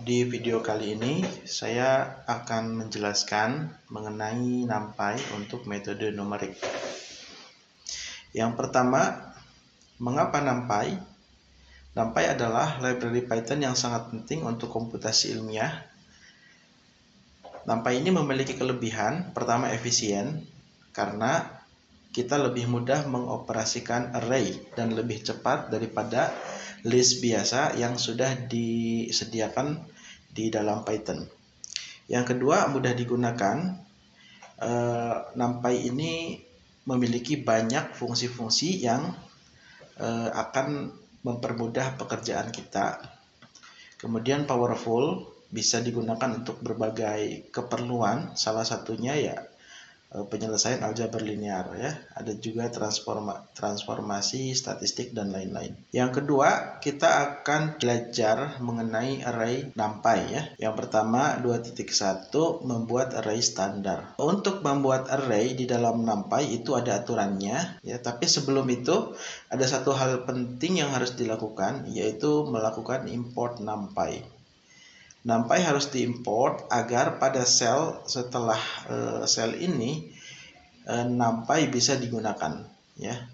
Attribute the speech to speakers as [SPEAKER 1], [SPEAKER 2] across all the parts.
[SPEAKER 1] Di video kali ini saya akan menjelaskan mengenai NumPy untuk metode numerik. Yang pertama, mengapa NumPy? NumPy adalah library Python yang sangat penting untuk komputasi ilmiah. NumPy ini memiliki kelebihan, pertama efisien, karena kita lebih mudah mengoperasikan array dan lebih cepat daripada list biasa yang sudah disediakan di dalam Python. Yang kedua, mudah digunakan. NumPy ini memiliki banyak fungsi-fungsi yang akan mempermudah pekerjaan kita. Kemudian powerful, bisa digunakan untuk berbagai keperluan, salah satunya ya penyelesaian aljabar linear ya. Ada juga transformasi, statistik dan lain-lain. Yang kedua, kita akan belajar mengenai array NumPy ya. Yang pertama 2.1 membuat array standar. Untuk membuat array di dalam NumPy itu ada aturannya ya, tapi sebelum itu ada satu hal penting yang harus dilakukan, yaitu melakukan import NumPy. NumPy harus diimport agar pada sel setelah sel ini NumPy bisa digunakan ya.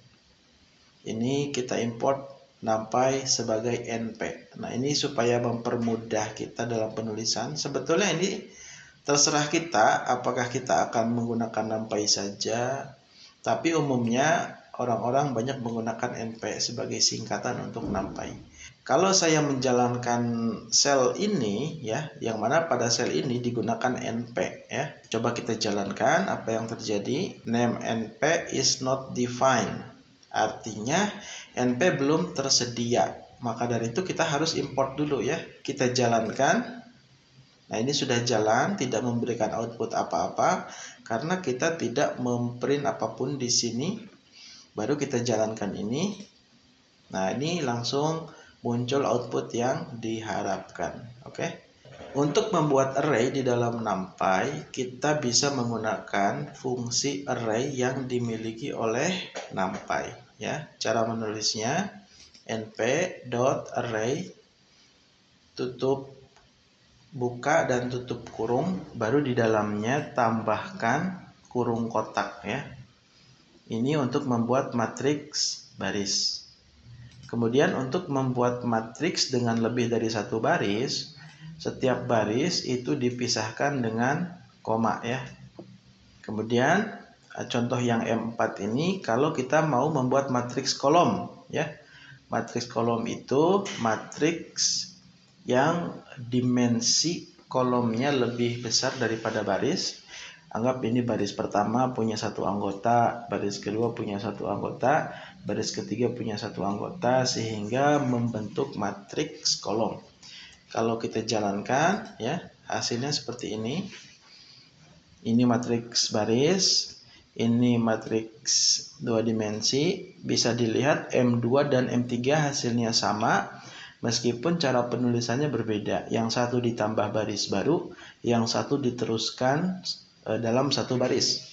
[SPEAKER 1] Ini kita import NumPy sebagai np. Nah, ini supaya mempermudah kita dalam penulisan. Sebetulnya ini terserah kita apakah kita akan menggunakan NumPy saja, tapi umumnya orang-orang banyak menggunakan np sebagai singkatan untuk NumPy. Kalau saya menjalankan sel ini ya, yang mana pada sel ini digunakan np ya. Coba kita jalankan apa yang terjadi. Name np is not defined. Artinya np belum tersedia. Maka dari itu kita harus import dulu ya. Kita jalankan. Nah, ini sudah jalan, tidak memberikan output apa-apa karena kita tidak memprint apapun di sini. Baru kita jalankan ini. Nah, ini langsung muncul output yang diharapkan. Oke. Untuk membuat array di dalam NumPy, kita bisa menggunakan fungsi array yang dimiliki oleh NumPy ya. Cara menulisnya np.array tutup buka dan tutup kurung, baru di dalamnya tambahkan kurung kotak ya. Ini untuk membuat matriks baris. Kemudian untuk membuat matriks dengan lebih dari satu baris, setiap baris itu dipisahkan dengan koma ya. Kemudian contoh yang M4 ini kalau kita mau membuat matriks kolom ya. Matriks kolom itu matriks yang dimensi kolomnya lebih besar daripada baris. Anggap ini baris pertama punya satu anggota, baris kedua punya satu anggota, baris ketiga punya satu anggota, sehingga membentuk matriks kolom. Kalau kita jalankan ya, hasilnya seperti ini. Ini matriks baris, ini matriks dua dimensi. Bisa dilihat M2 dan M3 hasilnya sama, meskipun cara penulisannya berbeda. Yang satu ditambah baris baru, yang satu diteruskan dalam satu baris.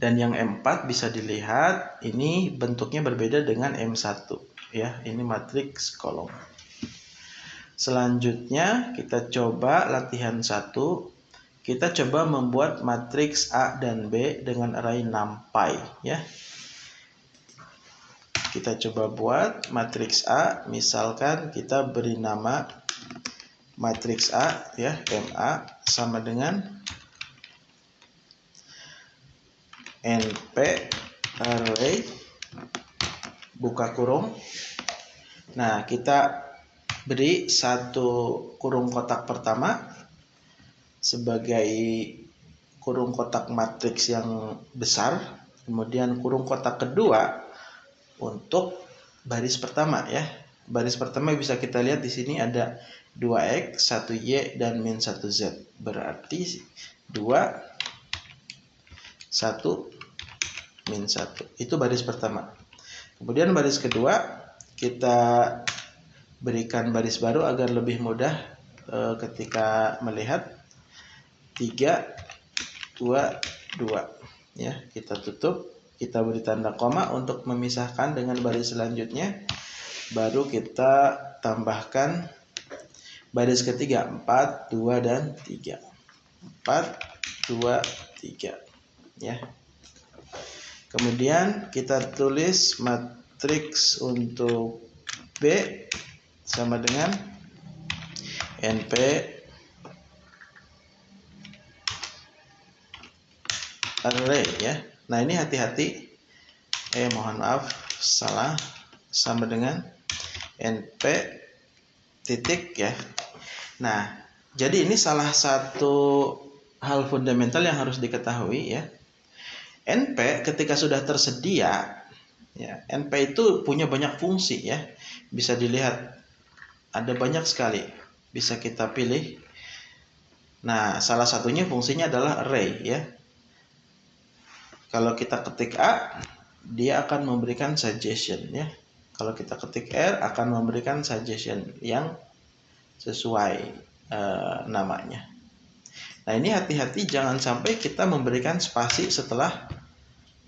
[SPEAKER 1] Dan yang M4 bisa dilihat ini bentuknya berbeda dengan M1 ya. Ini matriks kolom. Selanjutnya kita coba latihan 1. Kita coba membuat matriks A dan B dengan array NumPy ya. Kita coba buat matriks A, misalkan kita beri nama matriks A ya, MA sama dengan np array buka kurung. Nah, kita beri satu kurung kotak pertama sebagai kurung kotak matriks yang besar, kemudian kurung kotak kedua untuk baris pertama ya. Baris pertama bisa kita lihat di sini ada 2x, 1y dan min 1z. Berarti 2 1 min 1. Itu baris pertama. Kemudian baris kedua kita berikan baris baru agar lebih mudah ketika melihat. 3 2 2 ya. Kita tutup, kita beri tanda koma untuk memisahkan dengan baris selanjutnya. Baru kita tambahkan Baris ketiga 4, 2, dan 3. 4, 2, 3 ya. Kemudian kita tulis matriks untuk B sama dengan NP array ya. Nah, ini hati-hati. Mohon maaf, salah. Sama dengan NP titik ya. Nah, jadi ini salah satu hal fundamental yang harus diketahui ya. NP ketika sudah tersedia ya, NP itu punya banyak fungsi ya. Bisa dilihat ada banyak sekali bisa kita pilih. Nah, salah satunya fungsinya adalah array ya. Kalau kita ketik A, dia akan memberikan suggestion ya. Kalau kita ketik R, akan memberikan suggestion yang sesuai namanya. Nah, ini hati-hati jangan sampai kita memberikan spasi setelah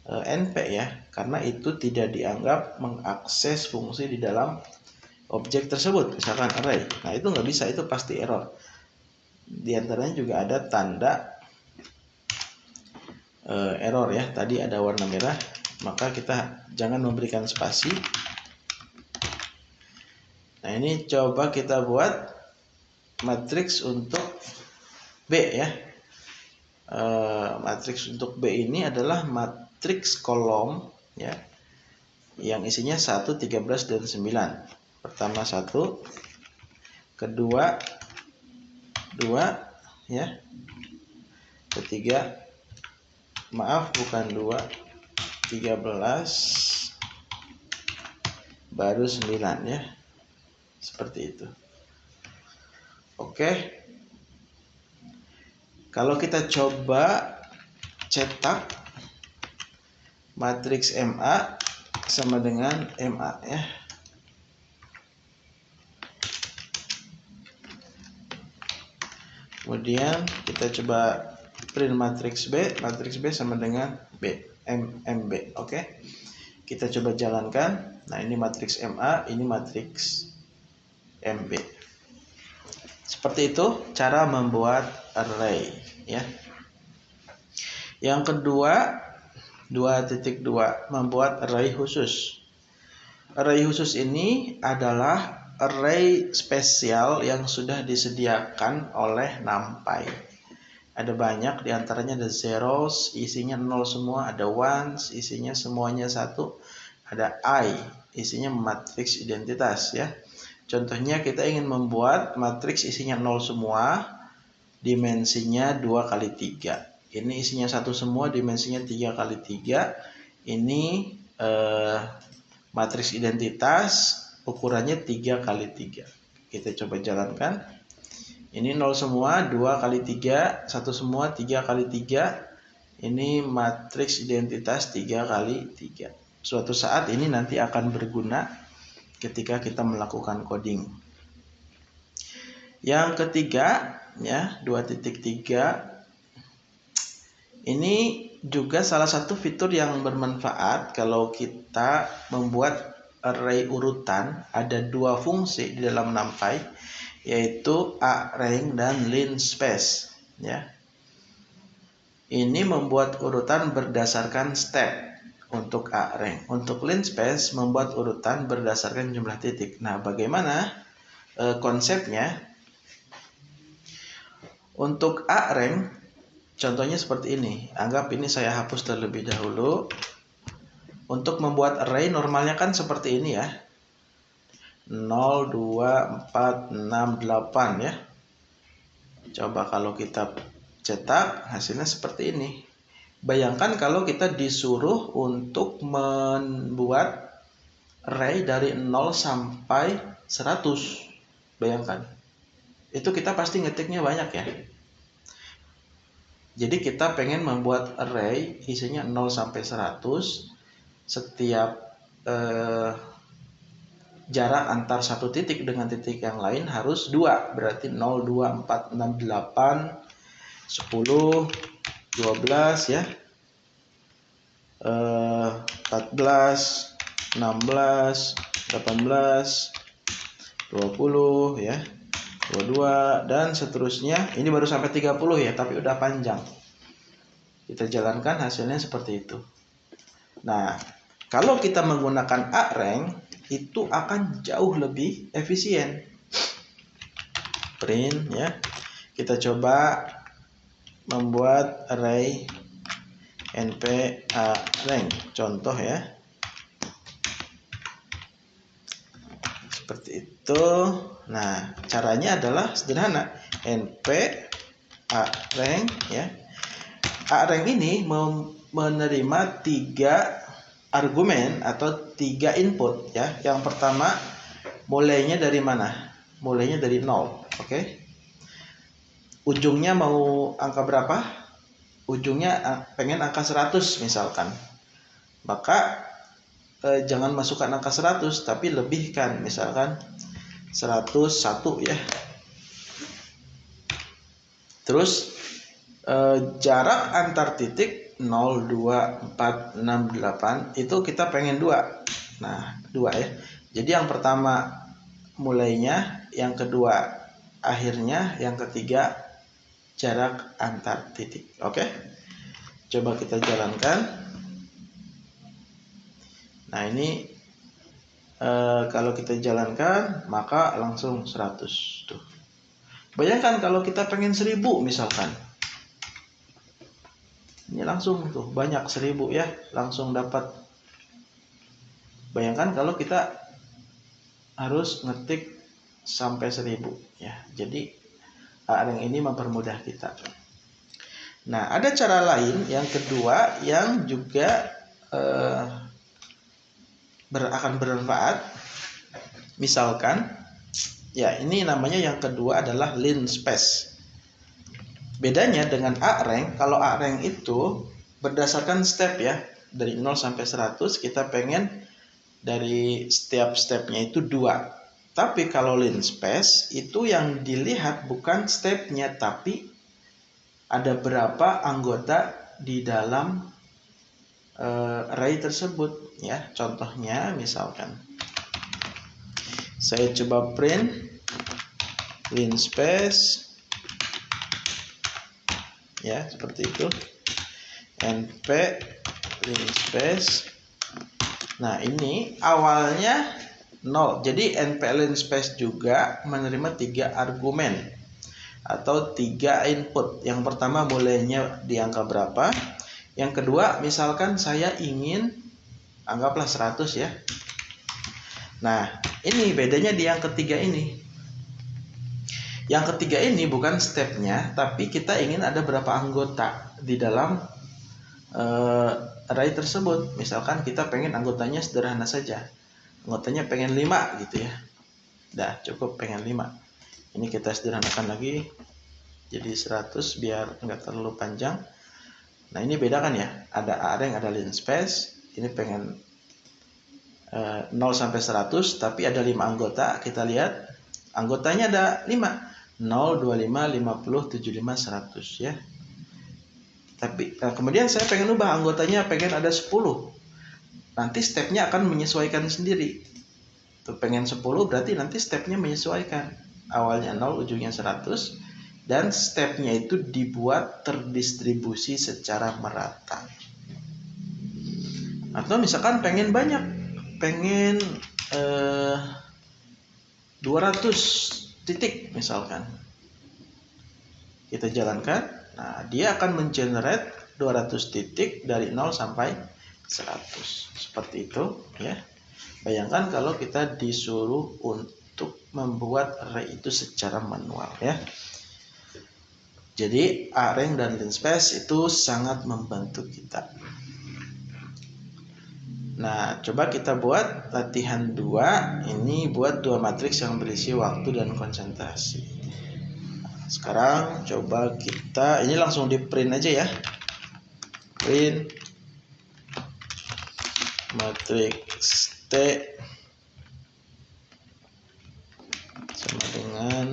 [SPEAKER 1] NP ya, karena itu tidak dianggap mengakses fungsi di dalam objek tersebut, misalkan array. Nah, itu nggak bisa, itu pasti error. Di antaranya juga ada tanda error ya, tadi ada warna merah, maka kita jangan memberikan spasi. Nah, ini coba kita buat matriks untuk B ya. Matriks untuk B ini adalah matriks kolom ya, yang isinya 1, 13, dan 9. Pertama 1, kedua 2 ya, ketiga maaf bukan 2, 13, baru 9 ya, seperti itu. Oke, kalau kita coba cetak matriks MA sama dengan MA ya. Kemudian kita coba print matriks B sama dengan MB. Oke. Kita coba jalankan. Nah, ini matriks MA, ini matriks MB. Seperti itu cara membuat array ya. Yang kedua, 2.2 membuat array khusus. Array khusus ini adalah array spesial yang sudah disediakan oleh NumPy. Ada banyak, diantaranya ada zeros, isinya 0 semua, ada ones, isinya semuanya 1, ada I, isinya matriks identitas ya. Contohnya kita ingin membuat matriks isinya 0 semua, dimensinya 2 kali 3. Ini isinya 1 semua, dimensinya 3 kali 3. Ini matriks identitas, ukurannya 3 kali 3. Kita coba jalankan. Ini 0 semua, 2 kali 3, 1 semua, 3 kali 3. Ini matriks identitas 3 kali 3. Suatu saat ini nanti akan berguna ketika kita melakukan coding. Yang ketiga ya, 2.3 ini juga salah satu fitur yang bermanfaat kalau kita membuat array urutan. Ada dua fungsi di dalam NumPy, yaitu arange dan linspace ya. Ini membuat urutan berdasarkan step untuk arange. Untuk linspace membuat urutan berdasarkan jumlah titik. Nah, bagaimana konsepnya? Untuk arange contohnya seperti ini. Anggap ini saya hapus terlebih dahulu. Untuk membuat array normalnya kan seperti ini ya. 0, 2, 4, 6, 8 ya. Coba kalau kita cetak, hasilnya seperti ini. Bayangkan kalau kita disuruh untuk membuat array dari 0 sampai 100. Bayangkan. Itu kita pasti ngetiknya banyak ya. Jadi kita pengen membuat array isinya 0 sampai 100. Setiap jarak antar satu titik dengan titik yang lain harus 2. Berarti 0, 2, 4, 6, 8, 10, 12 ya, 14, 16, 18, 20 ya, 22 dan seterusnya. Ini baru sampai 30 ya, tapi udah panjang. Kita jalankan hasilnya seperti itu. Nah, kalau kita menggunakan arrange itu akan jauh lebih efisien. Print ya. Kita coba membuat array np arrange contoh ya. Seperti itu. Nah, caranya adalah sederhana. np arrange ya. Arrange ini menerima 3 argumen atau 3 input ya. Yang pertama mulainya dari mana? Mulainya dari 0, oke? Ujungnya mau angka berapa? Ujungnya pengen angka 100 misalkan. Maka jangan masukkan angka 100 tapi lebihkan, misalkan 101 ya. Terus jarak antar titik 0, 2, 4, 6, 8 itu kita pengen 2. Nah, 2 ya. Jadi yang pertama mulainya, yang kedua akhirnya, yang ketiga jarak antar titik. Oke? Coba kita jalankan. Nah, ini kalau kita jalankan maka langsung 100 tuh. Bayangkan kalau kita pengen 1000 misalkan. Ini langsung tuh banyak 1000 ya, langsung dapat. Bayangkan kalau kita harus ngetik sampai 1000 ya. Jadi arrange ini mempermudah kita. Nah, ada cara lain yang kedua yang juga akan bermanfaat. Misalkan ya, ini namanya yang kedua adalah linspace. Bedanya dengan arrange, kalau arrange itu berdasarkan step ya. Dari 0 sampai 100 kita pengen dari setiap stepnya itu 2. Tapi kalau linspace itu yang dilihat bukan stepnya, tapi ada berapa anggota di dalam array tersebut ya. Contohnya misalkan saya coba print linspace ya, seperti itu. np linspace. Nah, ini awalnya 0. Jadi np linspace juga menerima 3 argumen atau 3 input. Yang pertama mulainya di angka berapa. Yang kedua misalkan saya ingin anggaplah 100 ya. Nah, ini bedanya di yang ketiga ini. Yang ketiga ini bukan stepnya, tapi kita ingin ada berapa anggota di dalam array tersebut. Misalkan kita pengen anggotanya sederhana saja. Anggotanya pengen 5 gitu ya. Dah cukup pengen 5. Ini kita sederhanakan lagi jadi 100 biar enggak terlalu panjang. Nah, ini bedakan ya. Ada arrange, ada linspace. Ini pengen 0 sampai 100 tapi ada 5 anggota. Kita lihat anggotanya ada 5. 0, 25, 50, 75, 100 ya. Tapi kemudian saya pengen ubah anggotanya, pengen ada 10. Nanti stepnya akan menyesuaikan sendiri. Tuh, pengen 10 berarti nanti stepnya menyesuaikan. Awalnya 0, ujungnya 100. Dan stepnya itu dibuat terdistribusi secara merata. Atau misalkan pengen banyak, pengen 200 titik misalkan. Kita jalankan. Nah, dia akan mengenerate 200 titik dari 0 sampai 100. Seperti itu ya. Bayangkan kalau kita disuruh untuk membuat array itu secara manual ya. Jadi arrange dan linspace itu sangat membantu kita. Nah, coba kita buat latihan 2. Ini buat 2 matriks yang berisi waktu dan konsentrasi. Nah, sekarang coba kita, ini langsung di print aja ya. Print matriks T sama dengan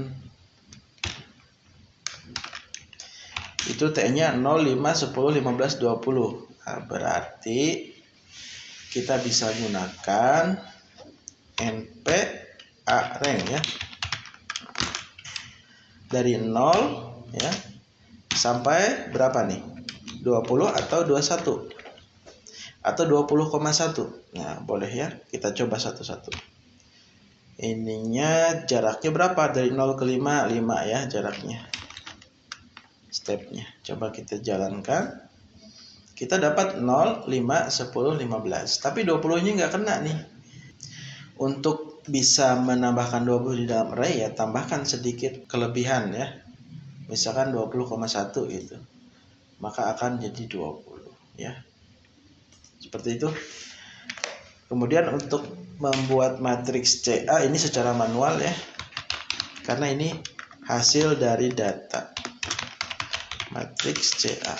[SPEAKER 1] itu T-nya 0, 5, 10, 15, 20. Nah, berarti kita bisa gunakan np arrange ya. dari 0 ya sampai berapa nih? 20 atau 21 atau 20,1. Nah, boleh ya, kita coba satu-satu. Ininya jaraknya berapa? Dari 0 ke 5, 5 ya jaraknya. Stepnya. Coba kita jalankan. Kita dapat 0, 5, 10, 15. Tapi 20-nya nggak kena nih. Untuk bisa menambahkan 20 di dalam array ya, tambahkan sedikit kelebihan ya. Misalkan 20,1 gitu. Maka akan jadi 20 ya. Seperti itu. Kemudian untuk membuat matriks CA ini secara manual ya. Karena ini hasil dari data. Matriks CA.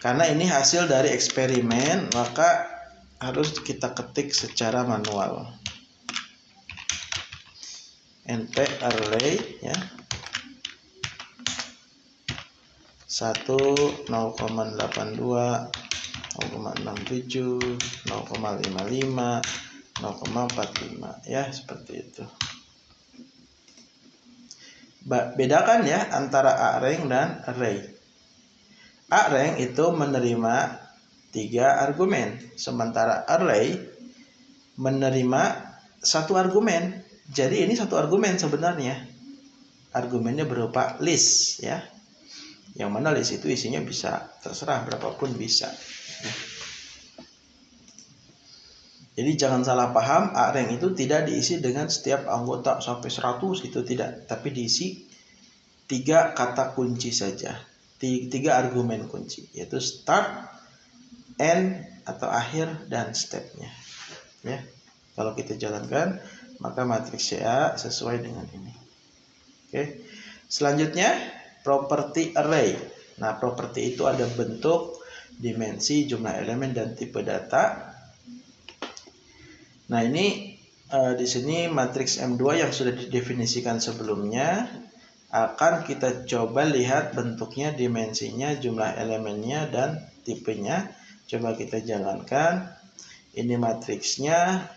[SPEAKER 1] Karena ini hasil dari eksperimen, maka harus kita ketik secara manual. NP array ya. 1 0,82 0,67 0,55 0,45 ya, seperti itu. Bedakan ya antara array dan array. Array itu menerima 3 argumen, sementara array menerima 1 argumen. Jadi ini 1 argumen sebenarnya. Argumennya berupa list ya. Yang mana list itu isinya bisa terserah berapapun bisa. Jadi jangan salah paham, array itu tidak diisi dengan setiap anggota sampai 100 itu tidak, tapi diisi 3 kata kunci saja. 3 argumen kunci, yaitu start, end atau akhir dan stepnya. Ya. Kalau kita jalankan, maka matriks CA sesuai dengan ini. Oke. Selanjutnya properti array. Nah, properti itu ada bentuk, dimensi, jumlah elemen dan tipe data. Nah, ini di sini matriks M2 yang sudah didefinisikan sebelumnya akan kita coba lihat bentuknya, dimensinya, jumlah elemennya dan tipenya. Coba kita jalankan. Ini matriksnya,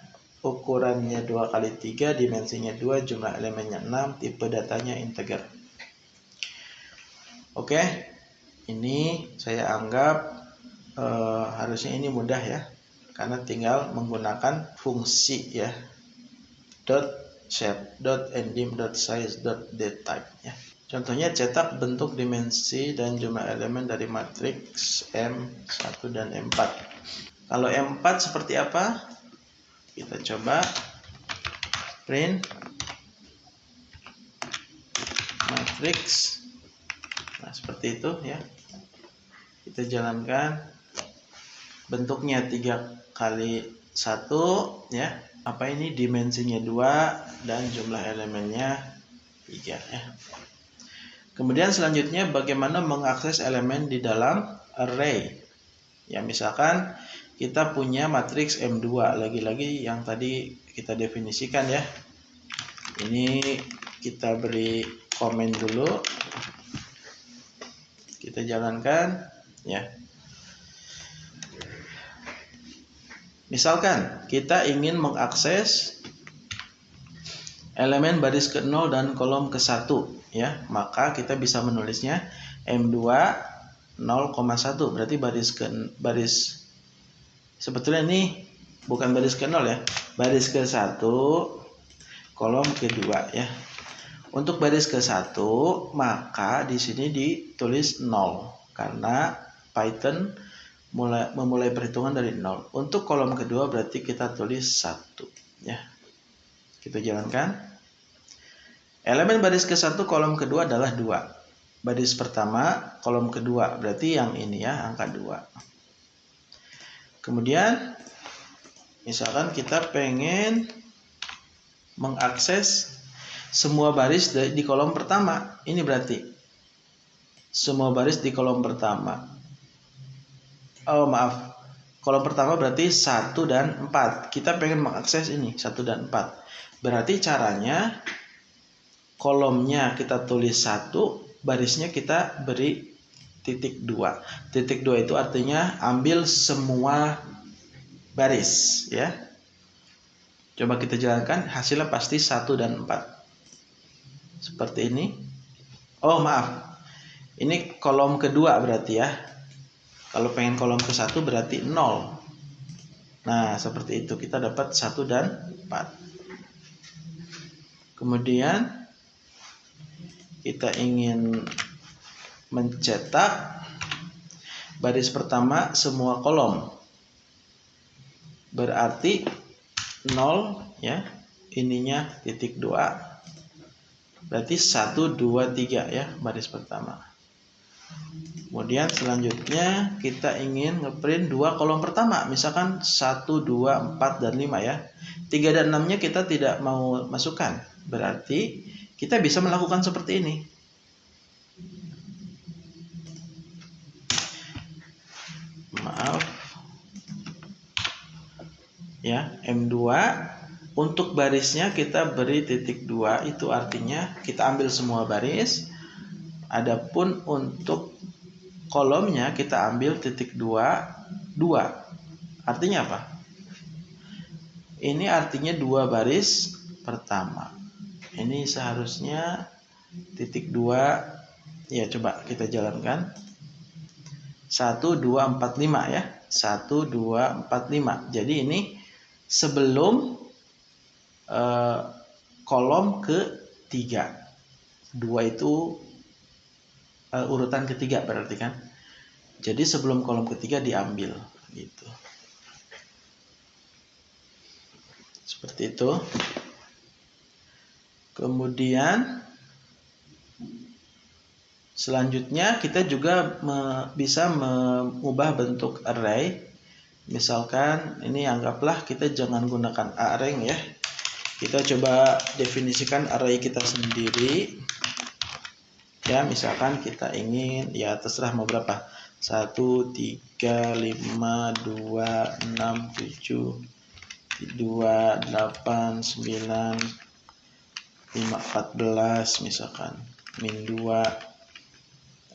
[SPEAKER 1] ukurannya 2x3, dimensinya 2, jumlah elemennya 6, tipe datanya integer. Oke, ini saya anggap harusnya ini mudah ya, karena tinggal menggunakan fungsi ya, .shape, .endim, .size, .datatype ya. Contohnya cetak bentuk, dimensi dan jumlah elemen dari matriks M1 dan M4. Kalau M4 seperti apa? Kita coba print matriks. Nah, seperti itu ya. Kita jalankan. Bentuknya 3x1 ya. Apa ini? Dimensinya 2 dan jumlah elemennya 3 ya. Kemudian selanjutnya bagaimana mengakses elemen di dalam array. Ya, misalkan kita punya matriks M2, lagi-lagi yang tadi kita definisikan ya. Ini kita beri komen dulu. Kita jalankan ya. Misalkan kita ingin mengakses elemen baris ke-0 dan kolom ke-1 ya, maka kita bisa menulisnya M2 0,1, berarti baris sebetulnya ini bukan baris ke-0 ya, baris ke-1 kolom ke-2 ya. Untuk baris ke-1 maka di sini ditulis 0 karena Python memulai perhitungan dari 0. Untuk kolom kedua berarti kita tulis 1 ya. Kita jalankan. Elemen baris ke-1 kolom kedua adalah 2. Baris pertama kolom kedua berarti yang ini ya, angka 2. Kemudian misalkan kita pengen mengakses semua baris di kolom pertama. Ini berarti semua baris di kolom pertama. Oh maaf, kolom pertama berarti 1 dan 4. Kita pengen mengakses ini 1 dan 4. Berarti caranya kolomnya kita tulis 1, barisnya kita beri titik 2. Titik 2 itu artinya ambil semua baris ya. Coba kita jalankan, hasilnya pasti 1 dan 4. Seperti ini. Oh maaf, ini kolom kedua berarti ya. Kalau pengen kolom ke 1 berarti 0. Nah seperti itu, kita dapat 1 dan 4. Kemudian kita ingin mencetak baris pertama semua kolom, berarti 0 ya, ininya titik 2, berarti 1, 2, 3 ya, baris pertama. Kemudian selanjutnya kita ingin ngeprint 2 kolom pertama, misalkan 1, 2, 4, dan 5 ya. 3 dan 6 nya kita tidak mau masukkan, berarti kita bisa melakukan seperti ini. Maaf ya, M2 untuk barisnya kita beri titik 2, itu artinya kita ambil semua baris. Adapun untuk kolomnya kita ambil titik 2, 2. Artinya apa? Ini artinya 2 baris pertama. Ini seharusnya titik 2. Ya coba kita jalankan. 1, 2, 4, 5 ya. 1, 2, 4, 5. Jadi ini sebelum kolom ketiga. 2 itu urutan ketiga berarti kan. Jadi sebelum kolom ketiga diambil gitu. Seperti itu. Kemudian selanjutnya kita juga bisa mengubah bentuk array. Misalkan ini anggaplah kita jangan gunakan array ya. Kita coba definisikan array kita sendiri. Ya, misalkan kita ingin, ya terserah mau berapa. 1, 3, 5, 2, 6, 7, 2, 8, 9, 5, 14 misalkan. Min 2,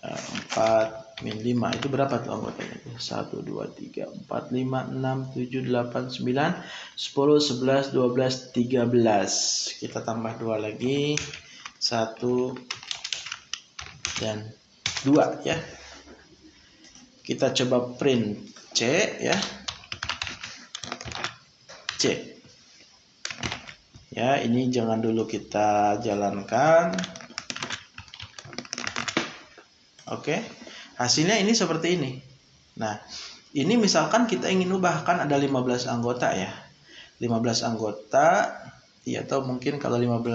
[SPEAKER 1] 4, min 5. Itu berapa tuh anggotanya? 1, 2, 3, 4, 5, 6, 7, 8, 9, 10, 11, 12, 13. Kita tambah 2 lagi. 1 dan 2 ya. Kita coba print C ya. C. Ya, ini jangan dulu kita jalankan. Oke. Hasilnya ini seperti ini. Nah, ini misalkan kita ingin ubahkan ada 15 anggota ya. 15 anggota, ya, atau mungkin kalau 15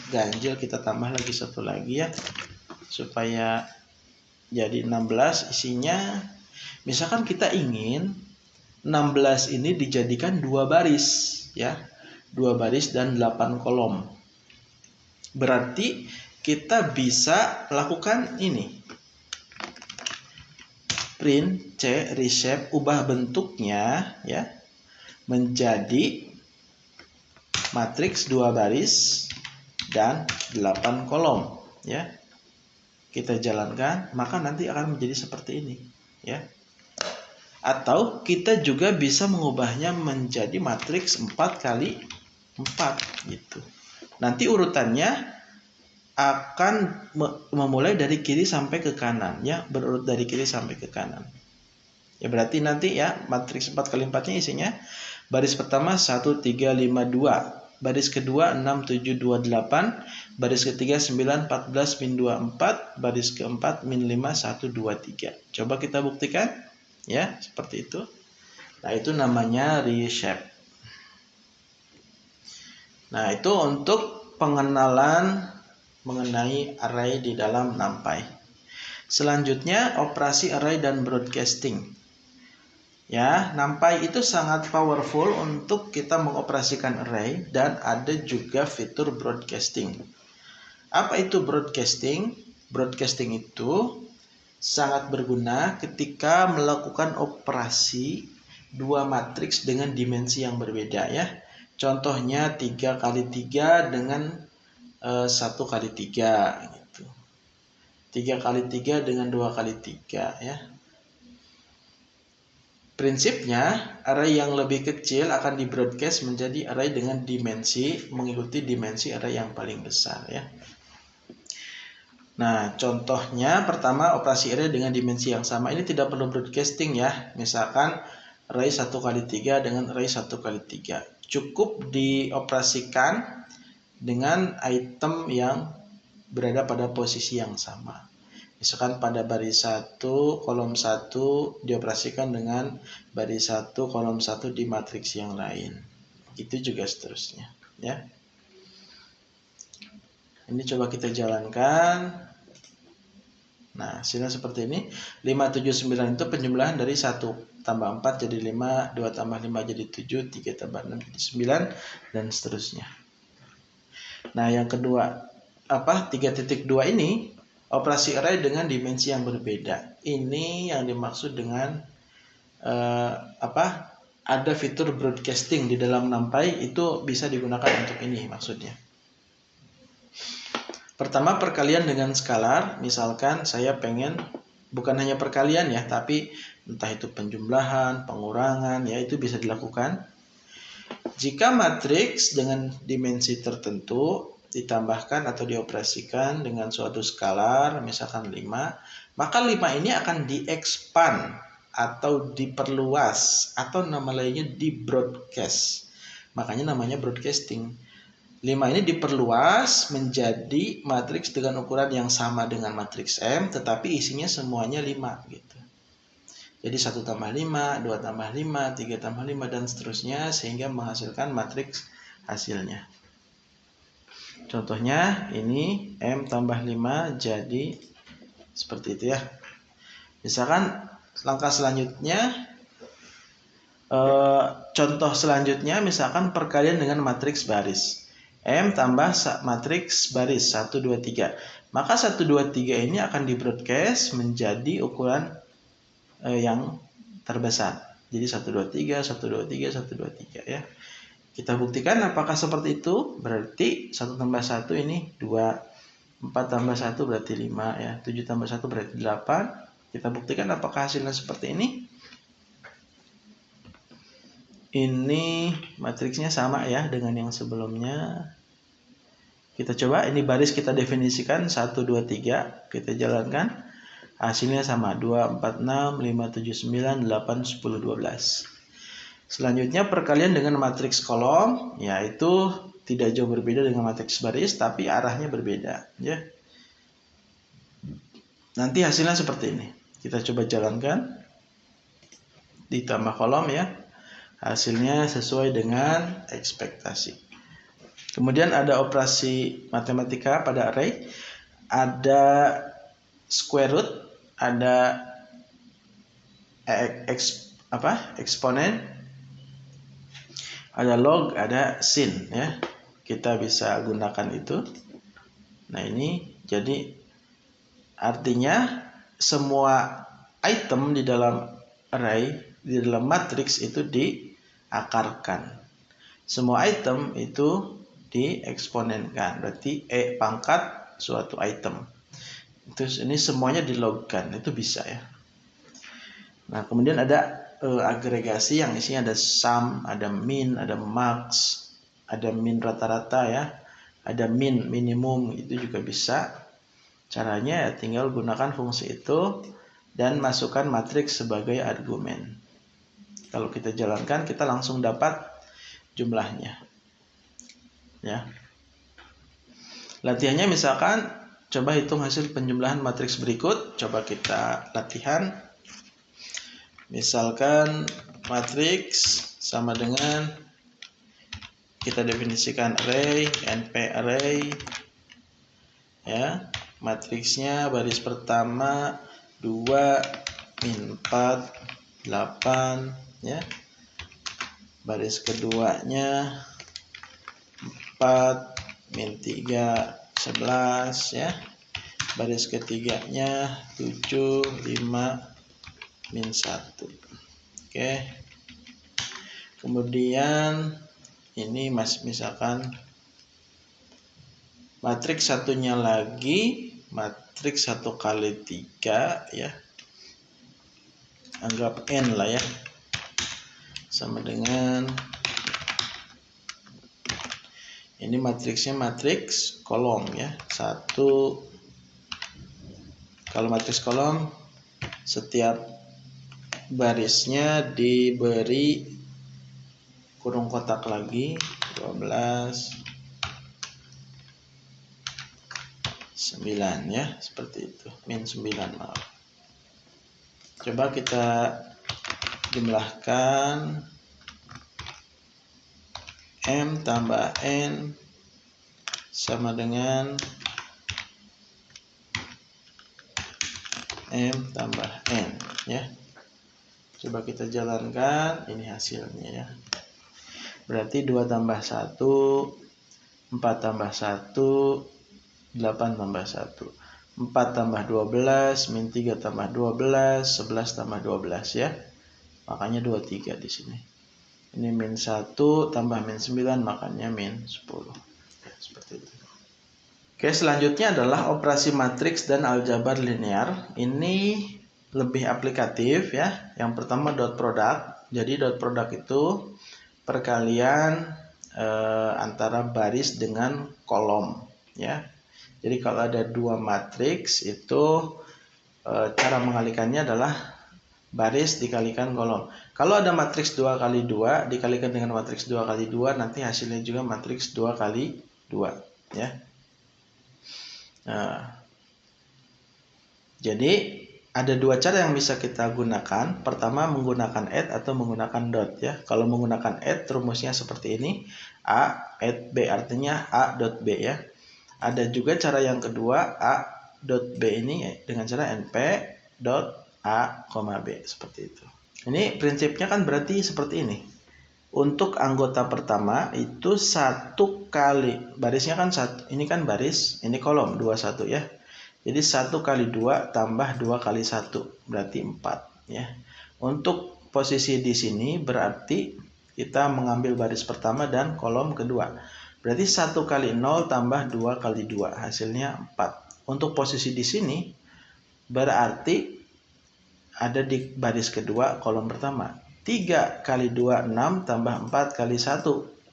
[SPEAKER 1] ganjil kita tambah lagi satu lagi ya. Supaya jadi 16 isinya. Misalkan kita ingin 16 ini dijadikan 2 baris ya. 2 baris dan 8 kolom. Berarti kita bisa lakukan ini. Print C reshape, ubah bentuknya ya menjadi matriks 2 baris dan 8 kolom ya. Kita jalankan, maka nanti akan menjadi seperti ini ya. Atau kita juga bisa mengubahnya menjadi matriks 4 kali 4 gitu. Nanti urutannya akan memulai dari kiri sampai ke kanan ya, berurut dari kiri sampai ke kanan. Ya berarti nanti ya matriks 4 kali 4-nya isinya baris pertama 1, 3, 5, 2. Baris kedua 6, 7, 2, 8. Baris ketiga 9, 14, min 2, 4. Baris keempat min 5, 1, 2, 3. Coba kita buktikan. Ya, seperti itu. Nah, itu namanya reshape. Nah, itu untuk pengenalan mengenai array di dalam NumPy. Selanjutnya, operasi array dan broadcasting. Ya, NumPy itu sangat powerful untuk kita mengoperasikan array dan ada juga fitur broadcasting. Apa itu broadcasting? Broadcasting itu sangat berguna ketika melakukan operasi 2 matriks dengan dimensi yang berbeda ya. Contohnya 3 kali 3 dengan 1 kali 3 gitu. 3 kali 3 dengan 2 kali 3 ya. Prinsipnya, array yang lebih kecil akan di broadcast menjadi array dengan dimensi mengikuti dimensi array yang paling besar ya. Nah, contohnya pertama operasi array dengan dimensi yang sama ini tidak perlu broadcasting ya. Misalkan array 1 kali 3 dengan array 1 kali 3. Cukup dioperasikan dengan item yang berada pada posisi yang sama. Misalkan pada baris 1, kolom 1 dioperasikan dengan baris 1, kolom 1 di matriks yang lain. Itu juga seterusnya. Ya. Ini coba kita jalankan. Nah, hasilnya seperti ini. 5, 7, 9 itu penjumlahan dari 1 tambah 4 jadi 5, 2 tambah 5 jadi 7, 3 tambah 6 jadi 9, dan seterusnya. Nah, yang kedua, 3.2 ini operasi array dengan dimensi yang berbeda. Ini yang dimaksud dengan ada fitur broadcasting di dalam NumPy, itu bisa digunakan untuk ini maksudnya. Pertama, perkalian dengan skalar. Misalkan saya pengen bukan hanya perkalian ya, tapi entah itu penjumlahan, pengurangan ya, itu bisa dilakukan. Jika matriks dengan dimensi tertentu ditambahkan atau dioperasikan dengan suatu skalar, misalkan 5, maka 5 ini akan diexpand atau diperluas, atau nama lainnya di broadcast. Makanya namanya broadcasting. 5 ini diperluas menjadi matriks dengan ukuran yang sama dengan matriks M, tetapi isinya semuanya 5 gitu. Jadi 1 tambah 5, 2 tambah 5, 3 tambah 5, dan seterusnya, sehingga menghasilkan matriks hasilnya. Contohnya ini M tambah 5 jadi seperti itu ya. Misalkan langkah selanjutnya, contoh selanjutnya misalkan perkalian dengan matriks baris. M tambah matriks baris 1, 2, 3. Maka 1, 2, 3 ini akan di broadcast menjadi ukuran yang terbesar. Jadi 1, 2, 3, 1, 2, 3, 1, 2, 3 ya. Kita buktikan apakah seperti itu. Berarti 1 tambah 1 ini 2. 4 tambah 1 berarti 5 ya. 7 tambah 1 berarti 8. Kita buktikan apakah hasilnya seperti ini. Ini matriksnya sama ya dengan yang sebelumnya. Kita coba, ini baris kita definisikan 1, 2, 3. Kita jalankan. Hasilnya sama, 2, 4, 6, 5, 7, 9, 8, 10, 12. Selanjutnya perkalian dengan matriks kolom, yaitu tidak jauh berbeda dengan matriks baris, tapi arahnya berbeda ya. Nanti hasilnya seperti ini. Kita coba jalankan. Ditambah kolom ya. Hasilnya sesuai dengan ekspektasi. Kemudian ada operasi matematika pada array. Ada square root, ada eksponen, ada log, ada sin ya. Kita bisa gunakan itu. Nah, ini jadi artinya semua item di dalam array, di dalam matriks itu diakarkan. Semua item itu dieksponenkan. Berarti E pangkat suatu item. Terus ini semuanya dilogkan, itu bisa ya. Nah, kemudian ada agregasi yang isinya ada sum, ada min, ada max, ada min rata-rata ya, ada min minimum, itu juga bisa. Caranya ya tinggal gunakan fungsi itu dan masukkan matriks sebagai argumen. Kalau kita jalankan, kita langsung dapat jumlahnya. Ya. Latihannya misalkan coba hitung hasil penjumlahan matriks berikut. Coba kita latihan. Misalkan matriks sama dengan, kita definisikan array, np array ya. Matriksnya baris pertama 2 min 4 8 ya. Baris keduanya 4 min 3 11 ya. Baris ketiganya 7 5 min 1. Oke. Kemudian ini misalkan matriks satunya lagi, matriks 1 kali 3 ya. Anggap n lah ya. sama dengan ini matriksnya matriks kolom ya. Satu, kalau matriks kolom setiap barisnya diberi kurung kotak lagi 12 9 ya, seperti itu. Min 9 maaf. Coba kita jumlahkan M tambah N sama dengan M tambah N ya. Coba kita jalankan, ini hasilnya ya. Berarti 2 tambah 1, 4 tambah 1, 8 tambah 1. 4 tambah 12, min 3 tambah 12, 11 tambah 12 ya. Makanya 23 di sini. Ini min 1 tambah min 9, makanya min 10. Ya, seperti itu. Oke, selanjutnya adalah operasi matriks dan aljabar linear. Ini lebih aplikatif ya. Yang pertama dot product. Jadi dot product itu perkalian antara baris dengan kolom ya. Jadi kalau ada dua matriks itu cara mengalikannya adalah baris dikalikan kolom. Kalau ada matriks 2 kali 2 dikalikan dengan matriks 2 kali 2, nanti hasilnya juga matriks 2 kali 2 ya. Nah, jadi ada dua cara yang bisa kita gunakan. Pertama menggunakan add atau menggunakan dot ya. Kalau menggunakan add rumusnya seperti ini. A add B, artinya A dot B ya. Ada juga cara yang kedua, A dot B ini dengan cara NP dot A, B seperti itu. Ini prinsipnya kan berarti seperti ini. Untuk anggota pertama itu 1 kali barisnya kan 1, ini kan baris, ini kolom 21 ya. Jadi 1 kali 2 tambah 2 kali 1 berarti 4 ya. Untuk posisi di sini berarti kita mengambil baris pertama dan kolom kedua. Berarti 1 kali 0 tambah 2 kali 2 hasilnya 4. Untuk posisi di sini berarti ada di baris kedua kolom pertama. 3 kali 2 6 tambah 4 kali 1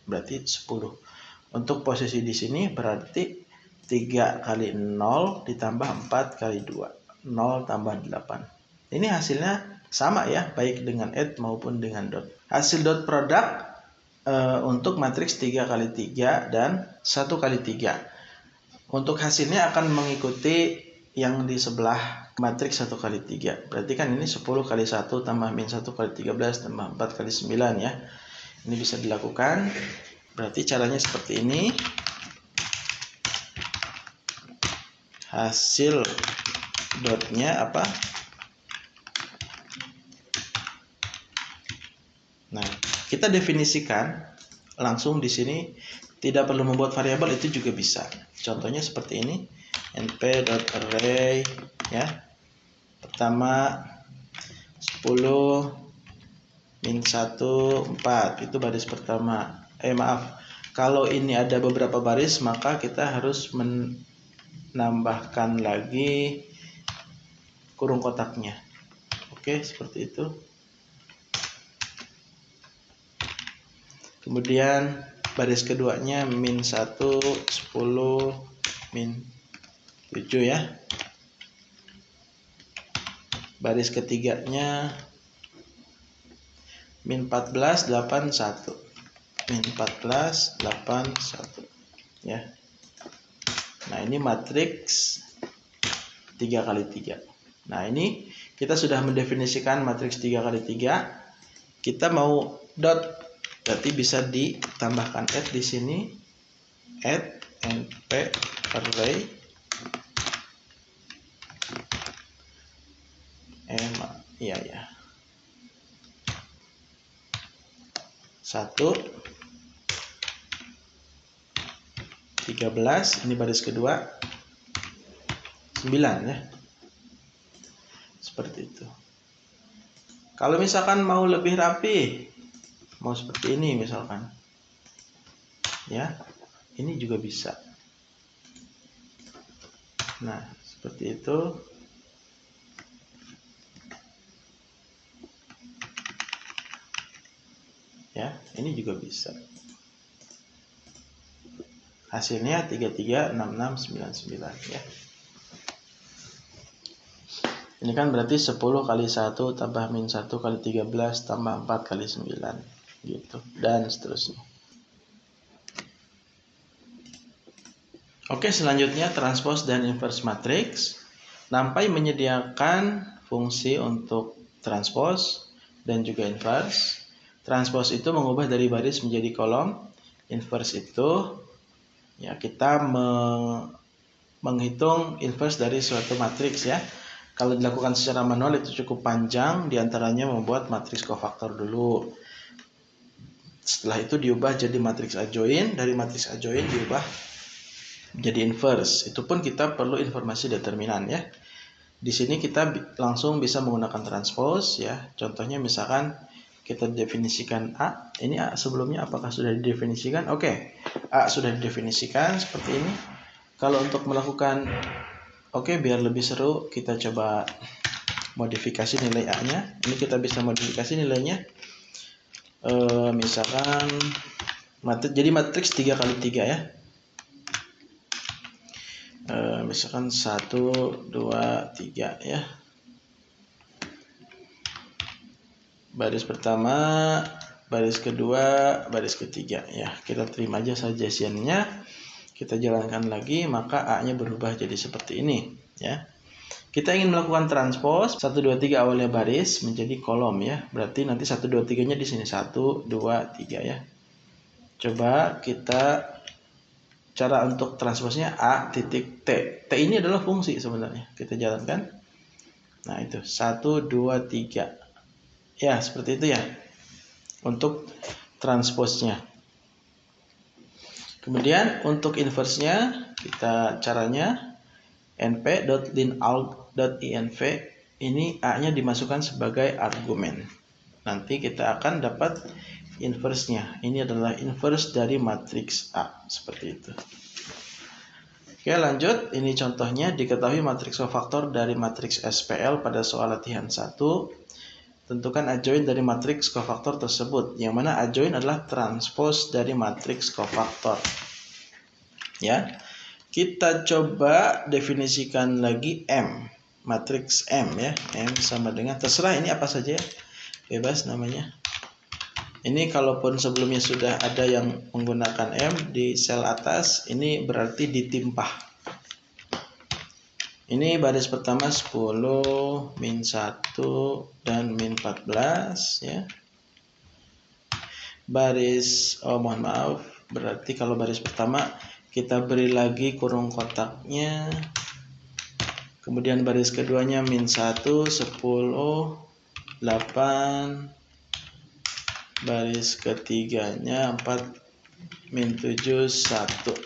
[SPEAKER 1] berarti 10. Untuk posisi di sini berarti 3 kali 0 ditambah 4 kali 2 0 tambah 8. Ini hasilnya sama ya, baik dengan add maupun dengan dot. Hasil dot product untuk matriks 3 kali 3 dan 1 kali 3. Untuk hasilnya akan mengikuti yang di sebelah matriks 1 kali 3. Berarti kan ini 10 kali 1 tambah min 1 kali 13 tambah 4 kali 9 ya. Ini bisa dilakukan. Berarti caranya seperti ini. Hasil dotnya apa? Nah, kita definisikan langsung di sini, tidak perlu membuat variabel, itu juga bisa. Contohnya seperti ini. np.array ya. Pertama 10 min 1 4 itu baris pertama. Kalau ini ada beberapa baris maka kita harus menambahkan lagi kurung kotaknya. Oke, seperti itu. Kemudian baris keduanya min 1 10 min 7 ya. Baris ketiganya min 14 81. Min 14 81 ya. Nah, ini matriks 3 kali 3. Nah, ini kita sudah mendefinisikan matriks 3 kali 3. Kita mau dot, berarti bisa ditambahkan add di sini. Add np array iya ya. 1 13, ini baris kedua 9 ya. Seperti itu. Kalau misalkan mau lebih rapi, mau seperti ini misalkan. Ya. Ini juga bisa. Nah, seperti itu. Ini juga bisa. Hasilnya 336699 ya. Ini kan berarti 10 kali 1 tambah min 1 kali 13 tambah 4 kali 9 gitu, dan seterusnya. Oke, selanjutnya transpose dan inverse matrix. NumPy menyediakan fungsi untuk transpose dan juga inverse. Transpose itu mengubah dari baris menjadi kolom. Inverse itu ya kita menghitung inverse dari suatu matriks ya. Kalau dilakukan secara manual itu cukup panjang, diantaranya membuat matriks kofaktor dulu. Setelah itu diubah jadi matriks adjoint, dari matriks adjoint diubah jadi inverse. Itu pun kita perlu informasi determinan ya. Di sini kita langsung bisa menggunakan transpose ya. Contohnya misalkan kita definisikan A. Ini A sebelumnya apakah sudah didefinisikan? Oke. A sudah didefinisikan seperti ini. Kalau untuk melakukan biar lebih seru, kita coba modifikasi nilai A-nya. Ini kita bisa modifikasi nilainya. Misalkan jadi matriks 3 kali 3 ya. Misalkan 1, 2, 3 ya. Baris pertama, baris kedua, baris ketiga ya. Kita terima aja suggestion-nya. Kita jalankan lagi, maka A-nya berubah jadi seperti ini ya. Kita ingin melakukan transpose 1, 2, 3 awalnya baris menjadi kolom ya. Berarti nanti 1, 2, 3-nya di sini 1, 2, 3 ya. Coba kita cara untuk transpose-nya A titik T. T ini adalah fungsi sebenarnya. Kita jalankan. Nah, itu 1, 2, 3. Ya, seperti itu ya. Untuk transpose-nya. Kemudian untuk inverse-nya kita caranya np.linalg.inv ini A-nya dimasukkan sebagai argumen. Nanti kita akan dapat inverse-nya. Ini adalah inverse dari matriks A seperti itu. Oke, lanjut. Ini contohnya, diketahui matriks kofaktor dari matriks SPL pada soal latihan 1. Tentukan adjoint dari matriks kofaktor tersebut, yang mana adjoint adalah transpose dari matriks kofaktor. Ya, kita coba definisikan lagi M, matriks M ya. M sama dengan, terserah ini apa saja ya, bebas namanya. Ini kalaupun sebelumnya sudah ada yang menggunakan M di sel atas, ini berarti ditimpah. Ini baris pertama 10, min 1, dan min 14 ya. Baris, mohon maaf, berarti kalau baris pertama kita beri lagi kurung kotaknya. Kemudian baris keduanya min 1, 10, 8. Baris ketiganya 4, min 7, 1.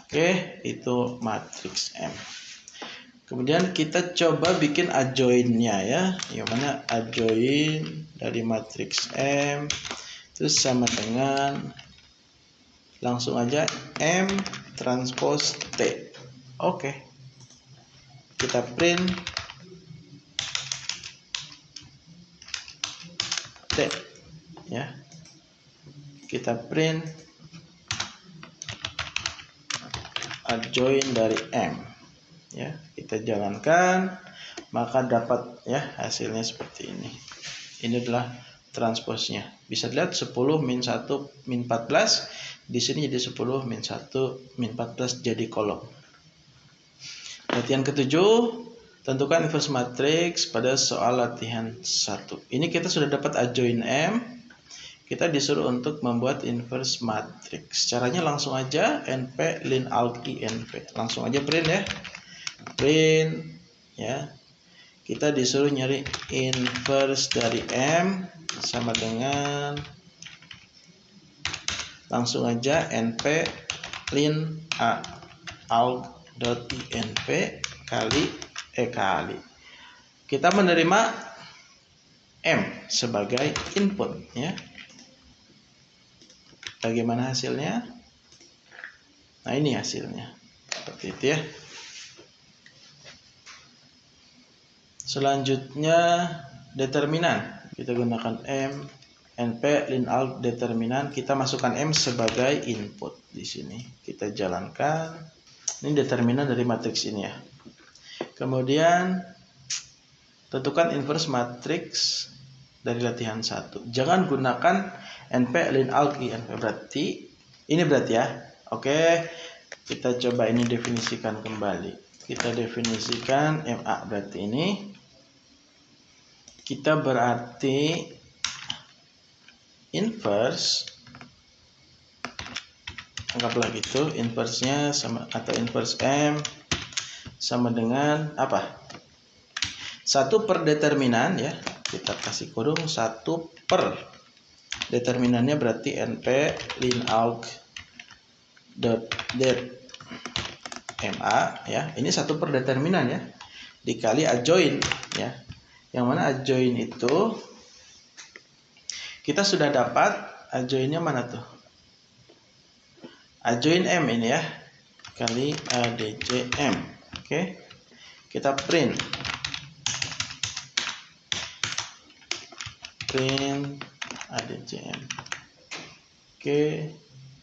[SPEAKER 1] Oke, itu matriks M. Kemudian kita coba bikin adjoint-nya ya. Yang mana adjoint dari matriks M itu sama dengan, langsung aja, M transpose T. Oke. Kita print T ya. Kita print adjoint dari M ya. Kita jalankan, maka dapat ya hasilnya seperti ini. Ini adalah transposnya. Bisa dilihat 10 min 1 min 14, di sini jadi 10 min 1 min 14 jadi kolom. Latihan ketujuh, tentukan inverse matrix pada soal latihan 1. Ini kita sudah dapat adjoint M. Kita disuruh untuk membuat inverse matrix. Caranya langsung aja np linalg.inv. Langsung aja print ya. Print ya. Kita disuruh nyari inverse dari M sama dengan, langsung aja np linalg.inv kali kita menerima M sebagai input ya. Bagaimana hasilnya? Nah, ini hasilnya. Seperti itu ya. Selanjutnya determinan. Kita gunakan M np linalg determinan, kita masukkan M sebagai input di sini. Kita jalankan. Ini determinan dari matriks ini ya. Kemudian tentukan inverse matriks dari latihan 1. Jangan gunakan np linalg INP, berarti ini berarti ya. Oke, kita coba ini definisikan kembali. Kita definisikan MA berarti ini. Kita berarti inverse, anggaplah gitu, inverse-nya sama atau inverse M sama dengan apa? 1 per determinan ya. Kita kasih kurung 1 per determinannya berarti np linalg dot det MA ya. Ini 1 per determinan ya. Dikali adjoin ya. Yang mana adjoin itu kita sudah dapat adjoinnya mana tuh? Adjoin M ini ya. Kali ADJM. Oke. Kita print ADJM. Oke,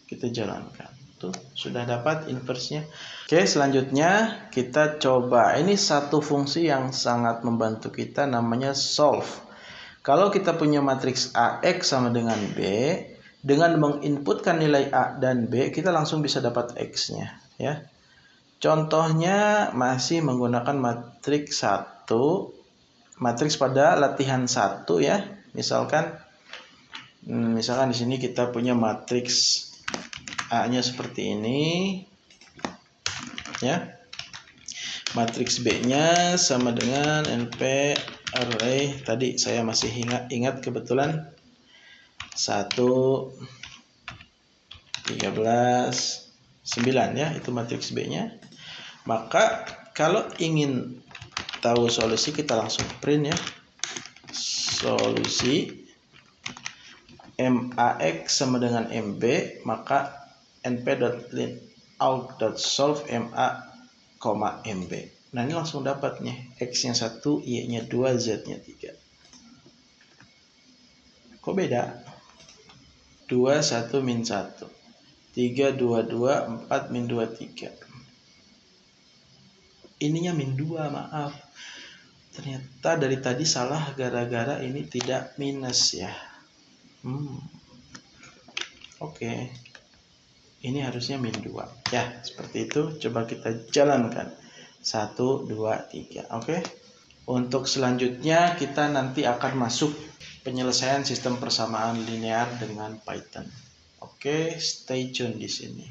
[SPEAKER 1] kita jalankan. Tuh, sudah dapat inverse-nya. Oke, selanjutnya kita coba. Ini satu fungsi yang sangat membantu kita, namanya solve. Kalau kita punya matriks AX sama dengan B, dengan menginputkan nilai A dan B, kita langsung bisa dapat X-nya ya. Contohnya masih menggunakan matriks 1, matriks pada latihan 1 ya. Misalkan di sini kita punya matriks A-nya seperti ini ya. Matriks B-nya sama dengan np array, tadi saya masih ingat kebetulan 1 13 9 ya, itu matriks B-nya. Maka kalau ingin tahu solusi, kita langsung print ya. Solusi MAX sama dengan MB, maka np.linalg.solve MA, MB. Nah, ini langsung dapat nih. X-nya 1, Y-nya 2, Z-nya 3. Kok beda? 2, 1, min 1. 3, 2, 2, 4, min 2, 3. Ininya min 2, maaf. Ternyata dari tadi salah gara-gara ini tidak minus ya. Oke. Ini harusnya min 2. Ya, seperti itu. Coba kita jalankan. 1, 2, 3. Oke. Untuk selanjutnya kita nanti akan masuk penyelesaian sistem persamaan linear dengan Python. Oke, stay tune di sini.